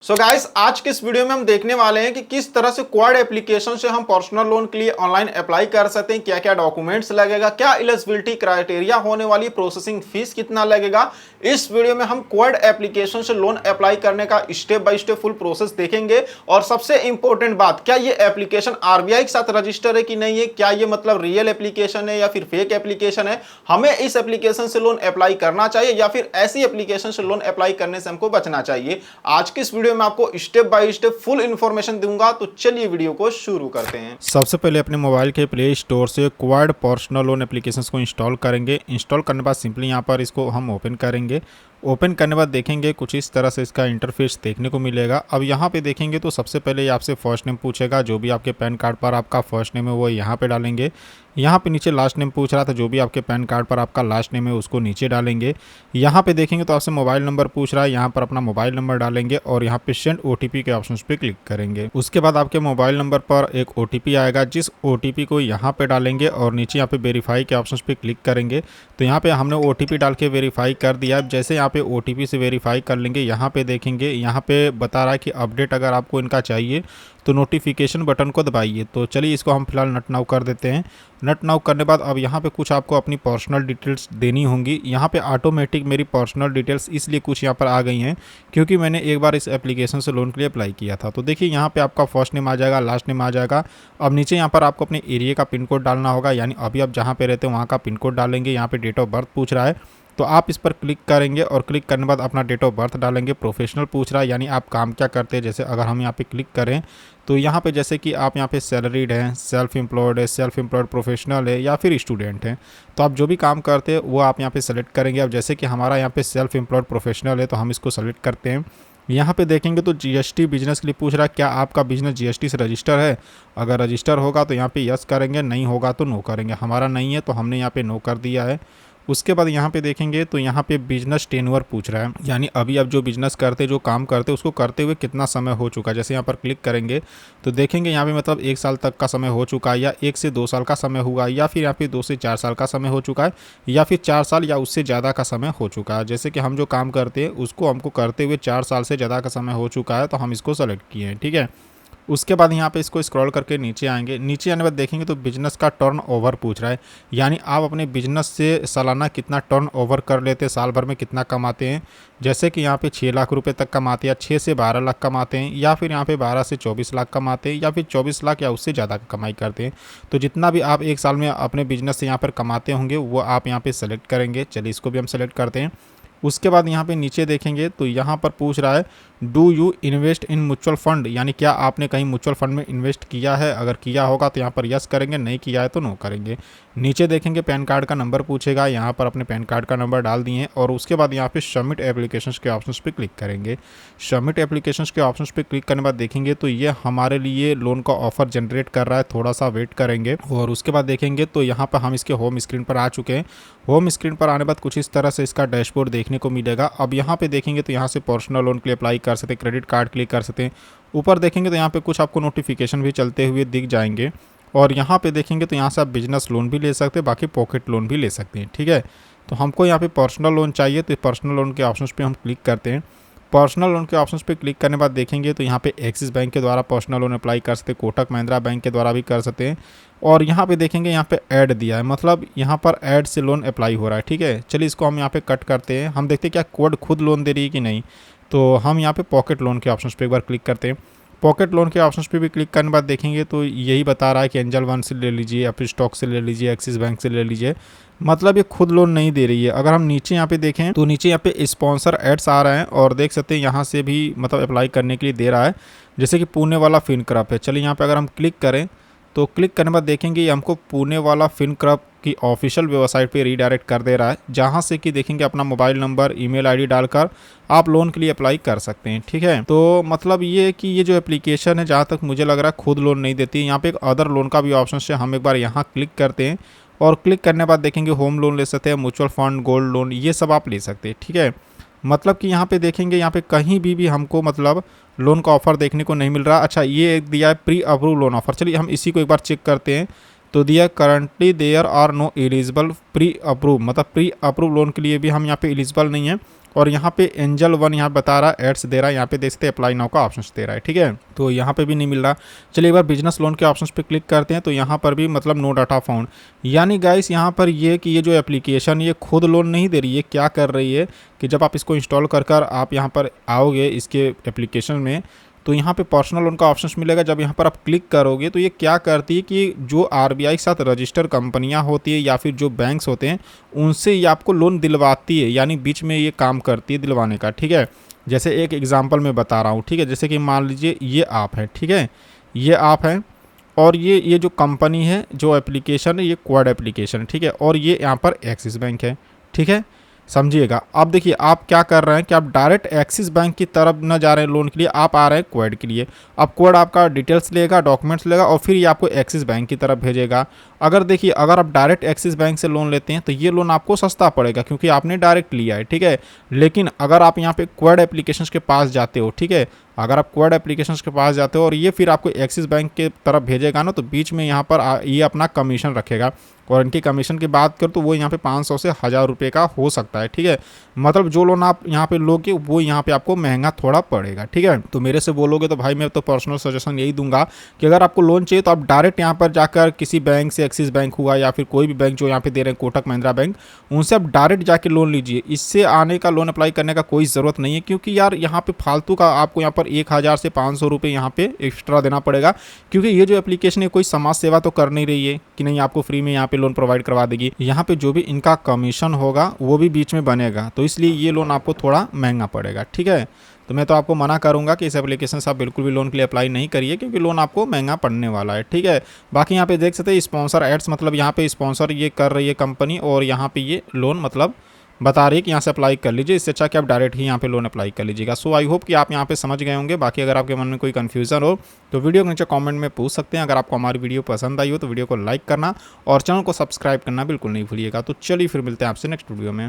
So guys, आज के इस वीडियो में हम देखने वाले हैं कि किस तरह से क्वाड एप्लीकेशन से हम पर्सनल लोन के लिए ऑनलाइन अप्लाई कर सकते हैं, क्या क्या डॉक्यूमेंट्स लगेगा, क्या एलिजिबिलिटी क्राइटेरिया होने वाली, प्रोसेसिंग फीस कितना लगेगा। इस वीडियो में हम क्वाड एप्लीकेशन से लोन अप्लाई करने का step by step full process देखेंगे। और सबसे इंपॉर्टेंट बात, क्या ये एप्लीकेशन आरबीआई के साथ रजिस्टर है कि नहीं है, क्या ये मतलब रियल एप्लीकेशन है या फिर फेक एप्लीकेशन है, हमें इस एप्लीकेशन से लोन अप्लाई करना चाहिए या फिर ऐसी एप्लीकेशन से लोन अप्लाई करने से हमको बचना चाहिए। आज के इस वीडियो मैं आपको step by step full information दूंगा, तो चलिए वीडियो को शुरू करते हैं। सबसे पहले अपने मोबाइल के प्ले स्टोर से क्वाड पर्सनल लोन एप्लीकेशंस को इंस्टॉल करेंगे। इंस्टॉल करने के बाद सिंपली यहाँ पर इसको हम ओपन करेंगे। ओपन करने के बाद देखेंगे कुछ इस तरह से इसका इंटरफेस देखने को मिलेगा। अब यहाँ पे देखेंगे तो सबसे पहले आपसे फर्स्ट नेम पूछेगा, जो भी आपके पैन कार्ड पर आपका फर्स्ट नेम है वो यहाँ पे डालेंगे। यहाँ पे नीचे लास्ट नेम पूछ रहा था, जो भी आपके पैन कार्ड पर आपका लास्ट नेम है उसको नीचे डालेंगे। यहाँ पे देखेंगे तो आपसे मोबाइल नंबर पूछ रहा है, यहाँ पर अपना मोबाइल नंबर डालेंगे और यहाँ पे सेंड ओटीपी के ऑप्शन पे क्लिक करेंगे। उसके बाद आपके मोबाइल नंबर पर एक ओटीपी आएगा, जिस ओटीपी को यहाँ पे डालेंगे और नीचे यहाँ पे वेरीफाई के ऑप्शन पे क्लिक करेंगे। तो यहाँ पे हमने ओटीपी डाल के वेरीफाई कर दिया। जैसे यहाँ पे ओटीपी से वेरीफाई कर लेंगे, यहाँ पे देखेंगे यहाँ पे बता रहा है कि अपडेट अगर आपको इनका चाहिए तो नोटिफिकेशन बटन को दबाइए। तो चलिए इसको हम फिलहाल नट नाउ कर देते हैं। नट नाउ करने बाद अब यहाँ पे कुछ आपको अपनी पर्सनल डिटेल्स देनी होंगी। यहाँ पे ऑटोमेटिक मेरी पर्सनल डिटेल्स इसलिए कुछ यहाँ पर आ गई हैं क्योंकि मैंने एक बार इस एप्लीकेशन से लोन के लिए अप्लाई किया था। तो देखिए यहाँ पे आपका फर्स्ट नेम आ जाएगा, लास्ट नेम आ जाएगा। अब नीचे यहाँ पर आपको अपने एरिया का पिन कोड डालना होगा, यानी अभी आप जहाँ पे रहते हैं वहाँ का पिन कोड डालेंगे। यहाँ पे डेट ऑफ बर्थ पूछ रहा है तो आप इस पर क्लिक करेंगे और क्लिक करने के बाद अपना डेट ऑफ बर्थ डालेंगे। प्रोफेशनल पूछ रहा है, यानी आप काम क्या करते हैं। जैसे अगर हम यहाँ पे क्लिक करें तो यहाँ पे जैसे कि आप यहाँ पे सैलरीड हैं, सेल्फ एम्प्लॉयड है, सेल्फ एम्प्लॉयड प्रोफेशनल है या फिर स्टूडेंट हैं, तो आप जो भी काम करते हैं वो आप यहाँ पे सेलेक्ट करेंगे। अब जैसे कि हमारा यहाँ पे सेल्फ एम्प्लॉयड प्रोफेशनल है तो हम इसको सेलेक्ट करते हैं। यहाँ पे देखेंगे तो जीएसटी बिजनेस के लिए पूछ रहा है, क्या आपका बिजनेस जीएसटी से रजिस्टर है। अगर रजिस्टर होगा तो यहाँ पे यस करेंगे, नहीं होगा तो नो करेंगे। हमारा नहीं है तो हमने यहाँ पे नो कर दिया है। उसके बाद यहाँ पे देखेंगे तो यहाँ पे बिजनेस टेन्योर पूछ रहा है, यानी अभी आप जो बिजनेस करते, जो काम करते उसको करते हुए कितना समय हो चुका है। जैसे यहाँ पर क्लिक करेंगे तो देखेंगे यहाँ पे मतलब 1 साल तक का समय हो चुका है, या 1 से 2 साल का समय हुआ, या फिर यहाँ पे 2 से 4 साल का समय हो चुका है, या फिर 4 साल या उससे ज़्यादा का समय हो चुका है। जैसे कि हम जो काम करते हैं उसको हमको करते हुए 4 साल से ज़्यादा का समय हो चुका है तो हम इसको सेलेक्ट किए हैं। ठीक है। उसके बाद यहाँ पे इसको स्क्रॉल करके नीचे आएंगे। नीचे आने के बाद देखेंगे तो बिजनेस का टर्न ओवर पूछ रहा है, यानी आप अपने बिजनेस से सालाना कितना टर्न ओवर कर लेते हैं, साल भर में कितना कमाते हैं। जैसे कि यहाँ पे 6 लाख रुपए तक कमाते हैं, या 6 से 12 लाख कमाते हैं, या फिर यहाँ पे 12 से 24 लाख कमाते हैं, या फिर 24 लाख या उससे ज़्यादा कमाई करते हैं। तो जितना भी आप एक साल में अपने बिजनेस से यहाँ पर कमाते होंगे वो आप यहाँ पर सेलेक्ट करेंगे। चलिए इसको भी हम सेलेक्ट करते हैं। उसके बाद यहाँ पे नीचे देखेंगे तो यहाँ पर पूछ रहा है, do you invest in mutual fund, यानी क्या आपने कहीं म्यूचुअल फंड में इन्वेस्ट किया है। अगर किया होगा तो यहाँ पर यस करेंगे, नहीं किया है तो नो करेंगे। नीचे देखेंगे पैन कार्ड का नंबर पूछेगा, यहाँ पर अपने पैन कार्ड का नंबर डाल दिए और उसके बाद यहाँ पे सबमिट एप्लीकेशंस के ऑप्शंस पे क्लिक करेंगे। सबमिट एप्लीकेशंस के ऑप्शंस पे क्लिक करने के बाद देखेंगे तो ये हमारे लिए लोन का ऑफर जनरेट कर रहा है, थोड़ा सा वेट करेंगे। और उसके बाद देखेंगे तो यहाँ पर हम इसके होम स्क्रीन पर आ चुके हैं। होम स्क्रीन पर आने के बाद कुछ इस तरह से इसका डैशबोर्ड देखने को मिलेगा। अब यहाँ पे देखेंगे तो यहाँ से पर्सनल लोन के लिए अप्लाई कर सकते हैं, क्रेडिट कार्ड के लिए कर सकते हैं। ऊपर देखेंगे तो यहाँ पे कुछ आपको नोटिफिकेशन भी चलते हुए दिख जाएंगे। और यहाँ पे देखेंगे तो यहाँ से आप बिजनेस लोन भी ले सकते हैं, बाकी पॉकेट लोन भी ले सकते हैं। ठीक है। तो हमको यहाँ पे पर्सनल लोन चाहिए तो पर्सनल लोन के ऑप्शंस पे हम क्लिक करते हैं। पर्सनल लोन के ऑप्शंस पे क्लिक करने के बाद देखेंगे तो यहाँ पे एक्सिस बैंक के द्वारा पर्सनल लोन अप्लाई कर सकते हैं, कोटक महिंद्रा बैंक के द्वारा भी कर सकते हैं। और यहाँ पे देखेंगे यहाँ पे ऐड दिया है, मतलब यहाँ पर ऐड से लोन अप्लाई हो रहा है। ठीक है। चलिए इसको हम यहाँ पे कट करते हैं। हम देखते हैं क्या कोड खुद लोन दे रही है कि नहीं। तो हम यहाँ पे पॉकेट लोन के ऑप्शंस पे एक बार क्लिक करते हैं। पॉकेट लोन के ऑप्शंस पे भी क्लिक करने के बाद देखेंगे तो यही बता रहा है कि एंजल वन से ले लीजिए, या फिर स्टॉक से ले लीजिए, एक्सिस बैंक से ले लीजिए, मतलब ये खुद लोन नहीं दे रही है। अगर हम नीचे यहाँ पे देखें तो नीचे यहाँ पे स्पॉन्सर एड्स आ रहे हैं और देख सकते हैं यहाँ से भी मतलब अप्लाई करने के लिए दे रहा है, जैसे कि पुणे वाला फिनक्रप है। चलिए यहाँ पे अगर हम क्लिक करें तो क्लिक करने के बाद देखेंगे ये हमको पुणे वाला फिनक्रप की ऑफिशियल वेबसाइट पे रीडायरेक्ट कर दे रहा है, जहां से कि देखेंगे अपना मोबाइल नंबर, ईमेल आईडी डालकर आप लोन के लिए अप्लाई कर सकते हैं। ठीक है। तो मतलब ये कि ये जो एप्लीकेशन है जहां तक मुझे लग रहा है खुद लोन नहीं देती। यहाँ पे एक अदर लोन का भी ऑप्शन है, हम एक बार यहाँ क्लिक करते हैं और क्लिक करने के बाद देखेंगे होम लोन ले सकते हैं, म्यूचुअल फंड, गोल्ड लोन, ये सब आप ले सकते हैं। ठीक है। मतलब कि यहाँ पे देखेंगे यहाँ पे कहीं भी हमको मतलब लोन का ऑफर देखने को नहीं मिल रहा। अच्छा, ये एक दिया है प्री अप्रूव लोन ऑफर। चलिए हम इसी को एक बार चेक करते हैं। तो दिया currently there are no eligible pre approve, मतलब प्री अप्रूव लोन के लिए भी हम यहाँ पे एलिजिबल नहीं है। और यहाँ पे एंजल वन यहाँ बता रहा है एड्स दे रहा है, यहाँ पे देख सकते हैं अप्लाई नाउ का ऑप्शन दे रहा है, ठीक है। तो यहाँ पे भी नहीं मिल रहा। चलिए एक बार बिजनेस लोन के ऑप्शन पे क्लिक करते हैं, तो यहाँ पर भी मतलब नो डाटा फाउंड, यानी गाइस यहाँ पर ये कि ये जो एप्लीकेशन ये खुद लोन नहीं दे रही है। क्या कर रही है कि जब आप इसको इंस्टॉल कर आप यहाँ पर आओगे इसके एप्लीकेशन में, तो यहाँ पे पर्सनल लोन का ऑप्शन मिलेगा। जब यहाँ पर आप क्लिक करोगे तो ये क्या करती है कि जो आरबीआई के साथ रजिस्टर कंपनियाँ होती है या फिर जो बैंक्स होते हैं उनसे ये आपको लोन दिलवाती है, यानी बीच में ये काम करती है दिलवाने का, ठीक है। जैसे एक एग्जांपल मैं बता रहा हूँ, ठीक है। जैसे कि मान लीजिए ये आप है, ठीक है, ये आप हैं और ये जो कंपनी है, जो एप्लीकेशन है, ये क्वाड एप्लीकेशन, ठीक है, और ये यहाँ पर एक्सिस बैंक है, ठीक है, समझिएगा। अब देखिए आप क्या कर रहे हैं कि आप डायरेक्ट एक्सिस बैंक की तरफ न जा रहे हैं लोन के लिए, आप आ रहे हैं क्वाड के लिए। अब क्वाड आपका डिटेल्स लेगा, डॉक्यूमेंट्स लेगा और फिर ये आपको एक्सिस बैंक की तरफ भेजेगा। अगर देखिए अगर आप डायरेक्ट एक्सिस बैंक से लोन लेते हैं तो ये लोन आपको सस्ता पड़ेगा क्योंकि आपने डायरेक्ट लिया है, ठीक है। लेकिन अगर आप यहाँ पे क्वाड एप्लीकेशंस के पास जाते हो, ठीक है, अगर आप क्वाड एप्लीकेशंस के पास जाते हो और ये फिर आपको एक्सिस बैंक के तरफ भेजेगा ना, तो बीच में यहाँ पर ये अपना कमीशन रखेगा। और इनकी कमीशन की बात करो तो वो यहाँ पे 500 से 1000 रुपये का हो सकता है, ठीक है। मतलब जो लोन आप यहाँ पे लोगे वो यहाँ पे आपको महंगा थोड़ा पड़ेगा, ठीक है। तो मेरे से बोलोगे तो भाई मैं तो पर्सनल सजेशन यही दूंगा कि अगर आपको लोन चाहिए तो आप डायरेक्ट यहाँ पर जाकर किसी बैंक से, एक्सिस बैंक हुआ या फिर कोई भी बैंक जो यहाँ पे दे रहे हैं, कोटक महिंद्रा बैंक, उनसे आप डायरेक्ट जाके लोन लीजिए। इससे आने का लोन अप्लाई करने का कोई ज़रूरत नहीं है, क्योंकि यार यहाँ पे फालतू का आपको यहाँ पर 1000 से 500 रुपये यहाँ पे एक्स्ट्रा देना पड़ेगा। क्योंकि ये जो एप्लीकेशन है कोई समाज सेवा तो कर नहीं रही है कि नहीं आपको फ्री में यहाँ पे लोन प्रोवाइड करवा देगी। यहाँ पे जो भी इनका कमीशन होगा वो भी बीच में बनेगा, तो इसलिए ये लोन आपको थोड़ा महंगा पड़ेगा, ठीक है। तो मैं तो आपको मना करूंगा कि इस एप्लीकेशन से आप बिल्कुल भी लोन के लिए अप्लाई नहीं करिए, क्योंकि लोन आपको महंगा पड़ने वाला है, ठीक है। बाकी यहाँ पे देख सकते हैं स्पॉन्सर एड्स, मतलब यहाँ पे स्पॉन्सर ये कर रही है कंपनी और यहाँ पे ये लोन मतलब बता रही है कि यहाँ से अप्लाई कर लीजिए। इससे अच्छा कि आप डायरेक्ट ही यहाँ पे लोन अप्लाई कर लीजिएगा। सो आई होप कि आप यहाँ पे समझ गए होंगे। बाकी अगर आपके मन में कोई कन्फ्यूज़न हो तो वीडियो के नीचे कमेंट में पूछ सकते हैं। अगर आपको हमारी वीडियो पसंद आई हो तो वीडियो को लाइक करना और चैनल को सब्सक्राइब करना बिल्कुल नहीं भूलिएगा। तो चलिए फिर मिलते हैं आपसे नेक्स्ट वीडियो में।